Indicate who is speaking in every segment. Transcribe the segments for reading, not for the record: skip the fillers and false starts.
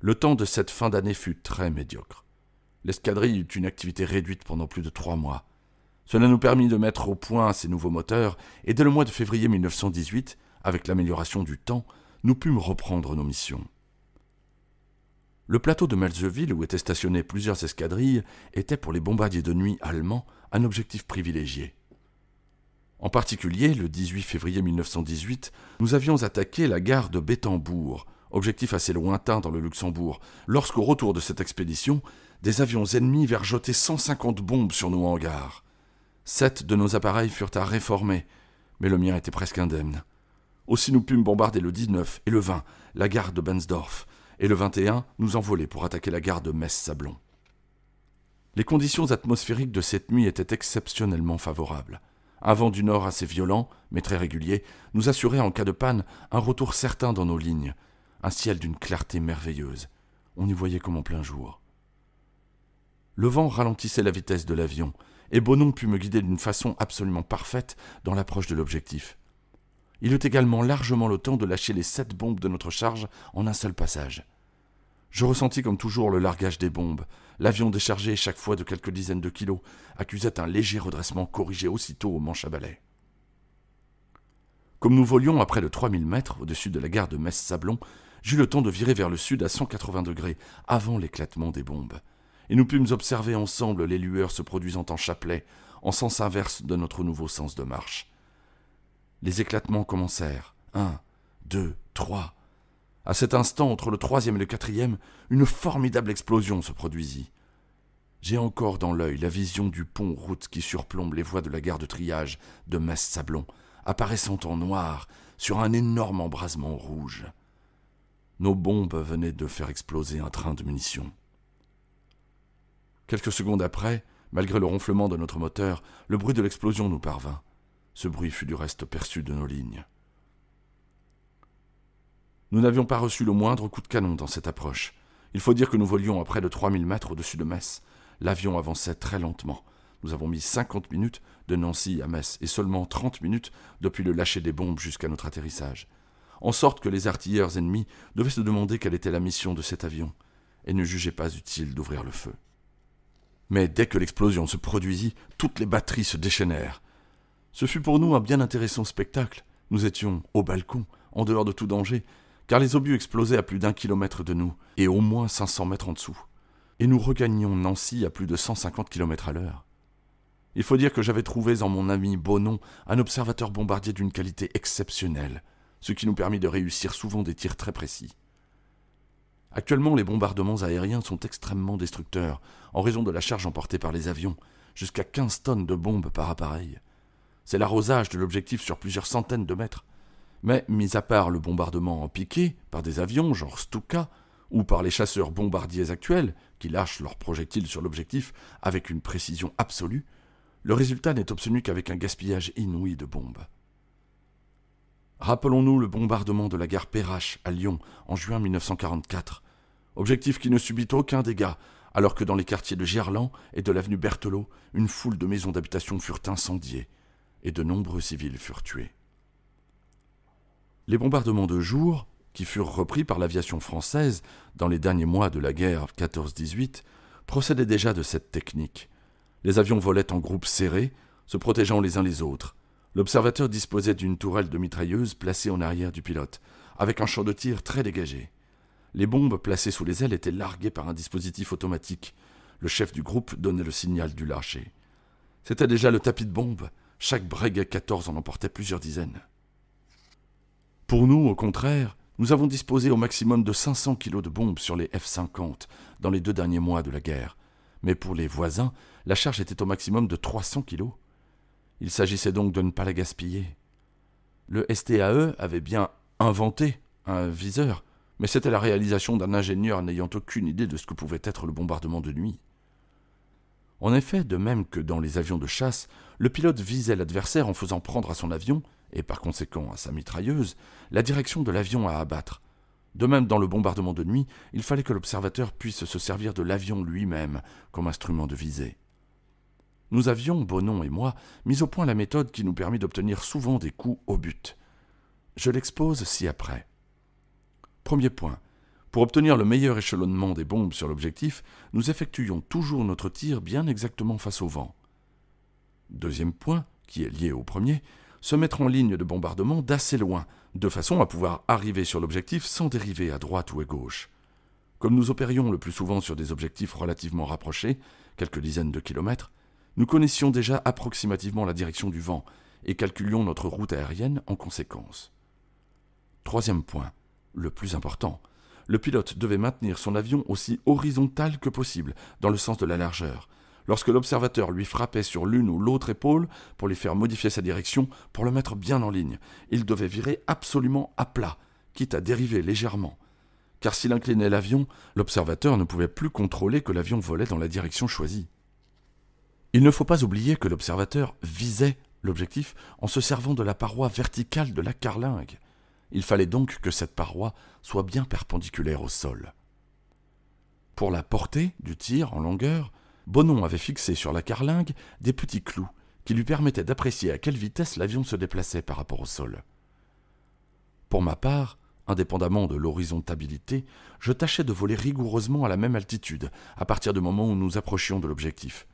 Speaker 1: Le temps de cette fin d'année fut très médiocre. L'escadrille eut une activité réduite pendant plus de 3 mois. Cela nous permit de mettre au point ces nouveaux moteurs, et dès le mois de février 1918, avec l'amélioration du temps, nous pûmes reprendre nos missions. Le plateau de Melzeville, où étaient stationnées plusieurs escadrilles, était pour les bombardiers de nuit allemands un objectif privilégié. En particulier, le 18 février 1918, nous avions attaqué la gare de Bettembourg, objectif assez lointain dans le Luxembourg, lorsqu'au retour de cette expédition, des avions ennemis vinrent jeter 150 bombes sur nos hangars. 7 de nos appareils furent à réformer, mais le mien était presque indemne. Aussi nous pûmes bombarder le 19 et le 20 la gare de Benzdorf, et le 21 nous envoler pour attaquer la gare de Metz-Sablon. Les conditions atmosphériques de cette nuit étaient exceptionnellement favorables. Un vent du nord assez violent, mais très régulier, nous assurait en cas de panne un retour certain dans nos lignes. Un ciel d'une clarté merveilleuse. On y voyait comme en plein jour. Le vent ralentissait la vitesse de l'avion, et Bonon put me guider d'une façon absolument parfaite dans l'approche de l'objectif. Il eut également largement le temps de lâcher les 7 bombes de notre charge en un seul passage. Je ressentis comme toujours le largage des bombes. L'avion déchargé chaque fois de quelques dizaines de kilos accusait un léger redressement corrigé aussitôt au manche à balai. Comme nous volions à près de 3000 mètres au-dessus de la gare de Metz-Sablon, j'eus le temps de virer vers le sud à 180 degrés avant l'éclatement des bombes. Et nous pûmes observer ensemble les lueurs se produisant en chapelet, en sens inverse de notre nouveau sens de marche. Les éclatements commencèrent. 1, 2, 3... À cet instant, entre le 3e et le 4e, une formidable explosion se produisit. J'ai encore dans l'œil la vision du pont-route qui surplombe les voies de la gare de triage de Metz-Sablon, apparaissant en noir sur un énorme embrasement rouge. Nos bombes venaient de faire exploser un train de munitions. Quelques secondes après, malgré le ronflement de notre moteur, le bruit de l'explosion nous parvint. Ce bruit fut du reste perçu de nos lignes. Nous n'avions pas reçu le moindre coup de canon dans cette approche. Il faut dire que nous volions à près de 3000 mètres au-dessus de Metz. L'avion avançait très lentement. Nous avons mis 50 minutes de Nancy à Metz et seulement 30 minutes depuis le lâcher des bombes jusqu'à notre atterrissage. En sorte que les artilleurs ennemis devaient se demander quelle était la mission de cet avion et ne jugeaient pas utile d'ouvrir le feu. Mais dès que l'explosion se produisit, toutes les batteries se déchaînèrent. Ce fut pour nous un bien intéressant spectacle. Nous étions au balcon, en dehors de tout danger, car les obus explosaient à plus d'1 kilomètre de nous, et au moins 500 mètres en dessous. Et nous regagnions Nancy à plus de 150 km à l'heure. Il faut dire que j'avais trouvé en mon ami Bonon un observateur bombardier d'une qualité exceptionnelle, ce qui nous permit de réussir souvent des tirs très précis. Actuellement, les bombardements aériens sont extrêmement destructeurs, en raison de la charge emportée par les avions, jusqu'à 15 tonnes de bombes par appareil. C'est l'arrosage de l'objectif sur plusieurs centaines de mètres. Mais, mis à part le bombardement en piqué, par des avions genre Stuka, ou par les chasseurs bombardiers actuels, qui lâchent leurs projectiles sur l'objectif avec une précision absolue, le résultat n'est obtenu qu'avec un gaspillage inouï de bombes. Rappelons-nous le bombardement de la gare Perrache à Lyon en juin 1944, objectif qui ne subit aucun dégât, alors que dans les quartiers de Gerland et de l'avenue Berthelot, une foule de maisons d'habitation furent incendiées et de nombreux civils furent tués. Les bombardements de jour, qui furent repris par l'aviation française dans les derniers mois de la guerre 14-18, procédaient déjà de cette technique. Les avions volaient en groupes serrés, se protégeant les uns les autres. L'observateur disposait d'une tourelle de mitrailleuse placée en arrière du pilote, avec un champ de tir très dégagé. Les bombes placées sous les ailes étaient larguées par un dispositif automatique. Le chef du groupe donnait le signal du lâcher. C'était déjà le tapis de bombes. Chaque Breguet 14 en emportait plusieurs dizaines. Pour nous, au contraire, nous avons disposé au maximum de 500 kilos de bombes sur les F-50 dans les 2 derniers mois de la guerre. Mais pour les voisins, la charge était au maximum de 300 kilos. Il s'agissait donc de ne pas la gaspiller. Le STAE avait bien inventé un viseur, mais c'était la réalisation d'un ingénieur n'ayant aucune idée de ce que pouvait être le bombardement de nuit. En effet, de même que dans les avions de chasse, le pilote visait l'adversaire en faisant prendre à son avion, et par conséquent à sa mitrailleuse, la direction de l'avion à abattre. De même, dans le bombardement de nuit, il fallait que l'observateur puisse se servir de l'avion lui-même comme instrument de visée. Nous avions, Bonon et moi, mis au point la méthode qui nous permit d'obtenir souvent des coups au but. Je l'expose ci-après. Premier point. Pour obtenir le meilleur échelonnement des bombes sur l'objectif, nous effectuions toujours notre tir bien exactement face au vent. Deuxième point, qui est lié au premier, se mettre en ligne de bombardement d'assez loin, de façon à pouvoir arriver sur l'objectif sans dériver à droite ou à gauche. Comme nous opérions le plus souvent sur des objectifs relativement rapprochés, quelques dizaines de kilomètres, nous connaissions déjà approximativement la direction du vent et calculions notre route aérienne en conséquence. Troisième point, le plus important, le pilote devait maintenir son avion aussi horizontal que possible, dans le sens de la largeur. Lorsque l'observateur lui frappait sur l'une ou l'autre épaule pour lui faire modifier sa direction, pour le mettre bien en ligne, il devait virer absolument à plat, quitte à dériver légèrement. Car s'il inclinait l'avion, l'observateur ne pouvait plus contrôler que l'avion volait dans la direction choisie. Il ne faut pas oublier que l'observateur visait l'objectif en se servant de la paroi verticale de la carlingue. Il fallait donc que cette paroi soit bien perpendiculaire au sol. Pour la portée du tir en longueur, Bonon avait fixé sur la carlingue des petits clous qui lui permettaient d'apprécier à quelle vitesse l'avion se déplaçait par rapport au sol. Pour ma part, indépendamment de l'horizontabilité, je tâchais de voler rigoureusement à la même altitude à partir du moment où nous approchions de l'objectif.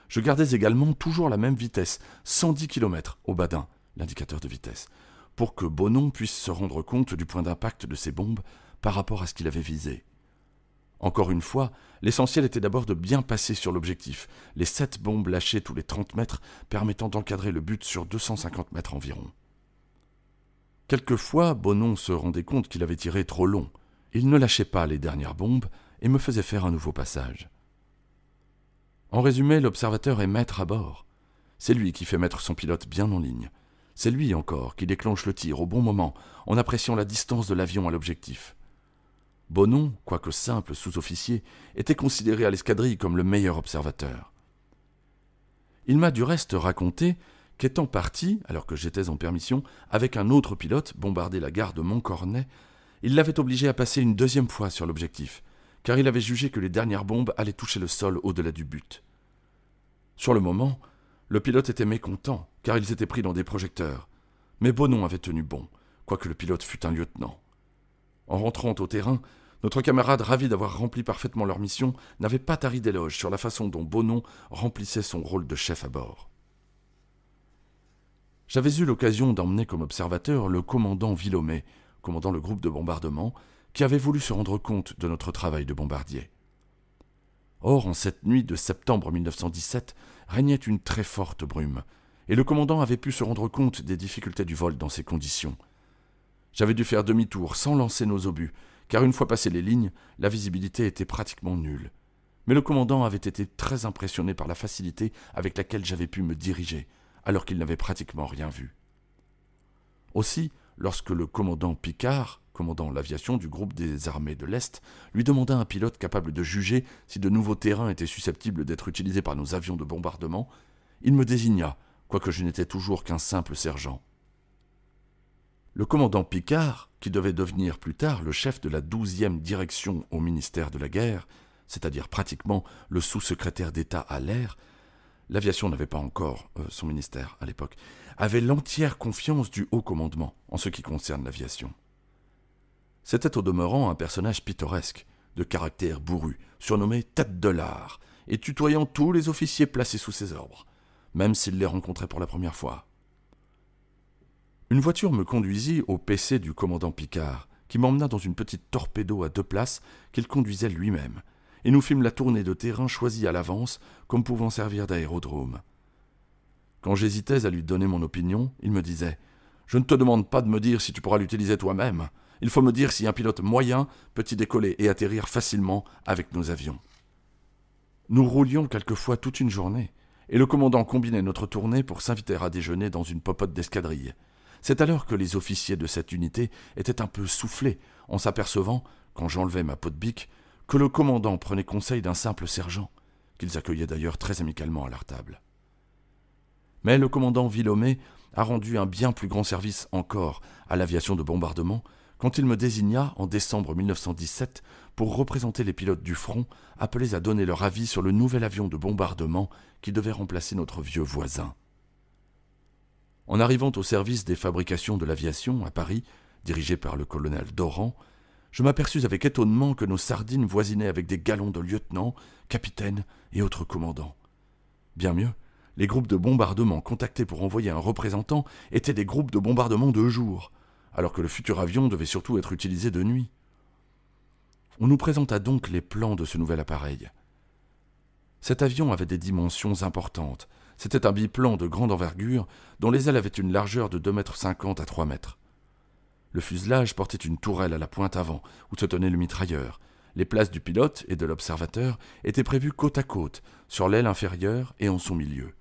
Speaker 1: Je gardais également toujours la même vitesse, 110 km au badin, l'indicateur de vitesse, pour que Bonon puisse se rendre compte du point d'impact de ses bombes par rapport à ce qu'il avait visé. Encore une fois, l'essentiel était d'abord de bien passer sur l'objectif, les 7 bombes lâchées tous les 30 mètres permettant d'encadrer le but sur 250 mètres environ. Quelquefois, Bonon se rendait compte qu'il avait tiré trop long. Il ne lâchait pas les dernières bombes et me faisait faire un nouveau passage. En résumé, l'observateur est maître à bord. C'est lui qui fait mettre son pilote bien en ligne. C'est lui encore qui déclenche le tir au bon moment en appréciant la distance de l'avion à l'objectif. Bonon, quoique simple sous-officier, était considéré à l'escadrille comme le meilleur observateur. Il m'a du reste raconté qu'étant parti, alors que j'étais en permission, avec un autre pilote bombarder la gare de Montcornet, il l'avait obligé à passer une deuxième fois sur l'objectif, car il avait jugé que les dernières bombes allaient toucher le sol au-delà du but. Sur le moment, le pilote était mécontent, car ils étaient pris dans des projecteurs, mais Bonon avait tenu bon, quoique le pilote fût un lieutenant. En rentrant au terrain, notre camarade, ravi d'avoir rempli parfaitement leur mission, n'avait pas tari d'éloges sur la façon dont Bonon remplissait son rôle de chef à bord. J'avais eu l'occasion d'emmener comme observateur le commandant Villaumet, commandant le groupe de bombardement, qui avait voulu se rendre compte de notre travail de bombardier. Or, en cette nuit de septembre 1917, régnait une très forte brume, et le commandant avait pu se rendre compte des difficultés du vol dans ces conditions. J'avais dû faire demi-tour sans lancer nos obus, car une fois passées les lignes, la visibilité était pratiquement nulle. Mais le commandant avait été très impressionné par la facilité avec laquelle j'avais pu me diriger, alors qu'il n'avait pratiquement rien vu. Aussi, lorsque le commandant Picard, commandant l'aviation du groupe des armées de l'Est, lui demanda un pilote capable de juger si de nouveaux terrains étaient susceptibles d'être utilisés par nos avions de bombardement, il me désigna, quoique je n'étais toujours qu'un simple sergent. Le commandant Picard, qui devait devenir plus tard le chef de la 12e direction au ministère de la Guerre, c'est-à-dire pratiquement le sous-secrétaire d'État à l'air, l'aviation n'avait pas encore son ministère à l'époque, avait l'entière confiance du haut commandement en ce qui concerne l'aviation. C'était au demeurant un personnage pittoresque, de caractère bourru, surnommé Tête de Lard, et tutoyant tous les officiers placés sous ses ordres, même s'il les rencontrait pour la première fois. Une voiture me conduisit au PC du commandant Picard, qui m'emmena dans une petite torpedo à 2 places qu'il conduisait lui-même, et nous fîmes la tournée de terrain choisie à l'avance comme pouvant servir d'aérodrome. Quand j'hésitais à lui donner mon opinion, il me disait « Je ne te demande pas de me dire si tu pourras l'utiliser toi-même. Il faut me dire si un pilote moyen peut y décoller et atterrir facilement avec nos avions. » Nous roulions quelquefois toute une journée, et le commandant combinait notre tournée pour s'inviter à déjeuner dans une popote d'escadrille. C'est alors que les officiers de cette unité étaient un peu soufflés en s'apercevant, quand j'enlevais ma peau de bique, que le commandant prenait conseil d'un simple sergent, qu'ils accueillaient d'ailleurs très amicalement à leur table. Mais le commandant Villaumet a rendu un bien plus grand service encore à l'aviation de bombardement quand il me désigna en décembre 1917 pour représenter les pilotes du front appelés à donner leur avis sur le nouvel avion de bombardement qui devait remplacer notre vieux voisin. En arrivant au service des fabrications de l'aviation à Paris, dirigé par le colonel Doran, je m'aperçus avec étonnement que nos sardines voisinaient avec des galons de lieutenants, capitaines et autres commandants. Bien mieux, les groupes de bombardement contactés pour envoyer un représentant étaient des groupes de bombardement de jour, alors que le futur avion devait surtout être utilisé de nuit. On nous présenta donc les plans de ce nouvel appareil. Cet avion avait des dimensions importantes. C'était un biplan de grande envergure dont les ailes avaient une largeur de 2,50 m à 3 mètres. Le fuselage portait une tourelle à la pointe avant, où se tenait le mitrailleur. Les places du pilote et de l'observateur étaient prévues côte à côte, sur l'aile inférieure et en son milieu.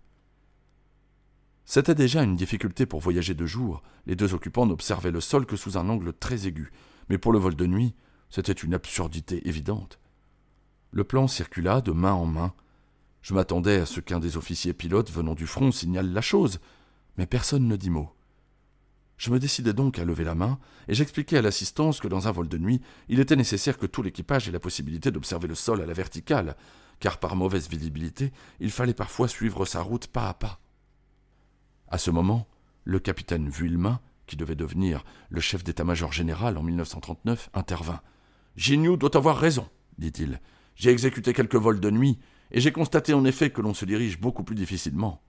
Speaker 1: C'était déjà une difficulté pour voyager de jour. Les deux occupants n'observaient le sol que sous un angle très aigu. Mais pour le vol de nuit, c'était une absurdité évidente. Le plan circula de main en main. Je m'attendais à ce qu'un des officiers pilotes venant du front signale la chose, mais personne ne dit mot. Je me décidai donc à lever la main, et j'expliquai à l'assistance que dans un vol de nuit, il était nécessaire que tout l'équipage ait la possibilité d'observer le sol à la verticale, car par mauvaise visibilité, il fallait parfois suivre sa route pas à pas. À ce moment, le capitaine Vuillemin, qui devait devenir le chef d'état-major général en 1939, intervint. « Gignoux doit avoir raison, dit-il. J'ai exécuté quelques vols de nuit, et j'ai constaté en effet que l'on se dirige beaucoup plus difficilement. »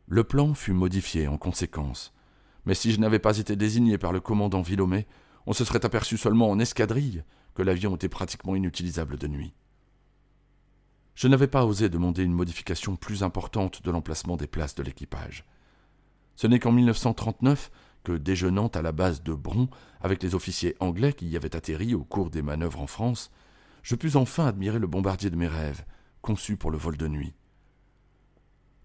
Speaker 1: Le plan fut modifié en conséquence. Mais si je n'avais pas été désigné par le commandant Villaumet, on se serait aperçu seulement en escadrille que l'avion était pratiquement inutilisable de nuit. Je n'avais pas osé demander une modification plus importante de l'emplacement des places de l'équipage. Ce n'est qu'en 1939 que, déjeunant à la base de Bron avec les officiers anglais qui y avaient atterri au cours des manœuvres en France, je pus enfin admirer le bombardier de mes rêves, conçu pour le vol de nuit.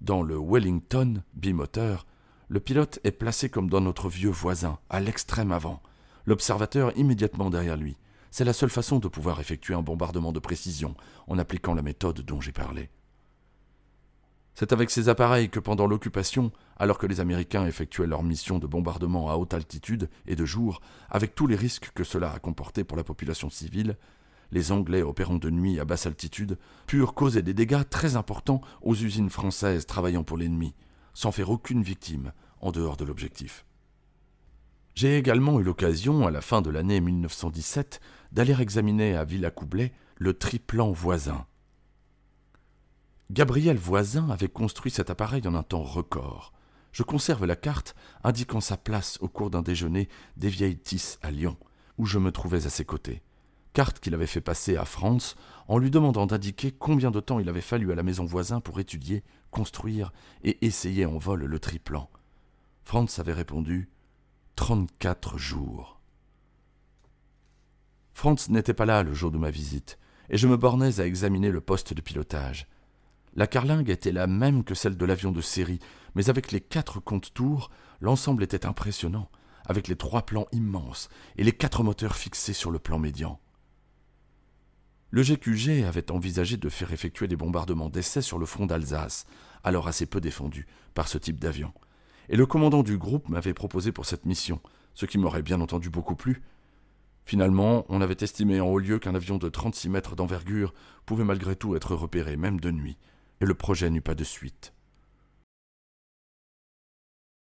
Speaker 1: Dans le Wellington bimoteur, le pilote est placé comme dans notre vieux voisin, à l'extrême avant, l'observateur immédiatement derrière lui. C'est la seule façon de pouvoir effectuer un bombardement de précision en appliquant la méthode dont j'ai parlé. C'est avec ces appareils que pendant l'occupation, alors que les Américains effectuaient leur mission de bombardement à haute altitude et de jour, avec tous les risques que cela a comporté pour la population civile, les Anglais opérant de nuit à basse altitude purent causer des dégâts très importants aux usines françaises travaillant pour l'ennemi, sans faire aucune victime en dehors de l'objectif. J'ai également eu l'occasion, à la fin de l'année 1917, d'aller examiner à Villacoublay le triplan Voisin. Gabriel Voisin avait construit cet appareil en un temps record. Je conserve la carte indiquant sa place au cours d'un déjeuner des Vieilles Tisses à Lyon, où je me trouvais à ses côtés. Carte qu'il avait fait passer à Franz en lui demandant d'indiquer combien de temps il avait fallu à la maison Voisin pour étudier, construire et essayer en vol le triplan. Franz avait répondu « 34 jours ». Franz n'était pas là le jour de ma visite, et je me bornais à examiner le poste de pilotage. La carlingue était la même que celle de l'avion de série, mais avec les 4 compte-tours, l'ensemble était impressionnant, avec les 3 plans immenses et les 4 moteurs fixés sur le plan médian. Le GQG avait envisagé de faire effectuer des bombardements d'essai sur le front d'Alsace, alors assez peu défendu par ce type d'avion. Et le commandant du groupe m'avait proposé pour cette mission, ce qui m'aurait bien entendu beaucoup plu. Finalement, on avait estimé en haut lieu qu'un avion de 36 mètres d'envergure pouvait malgré tout être repéré, même de nuit, et le projet n'eut pas de suite.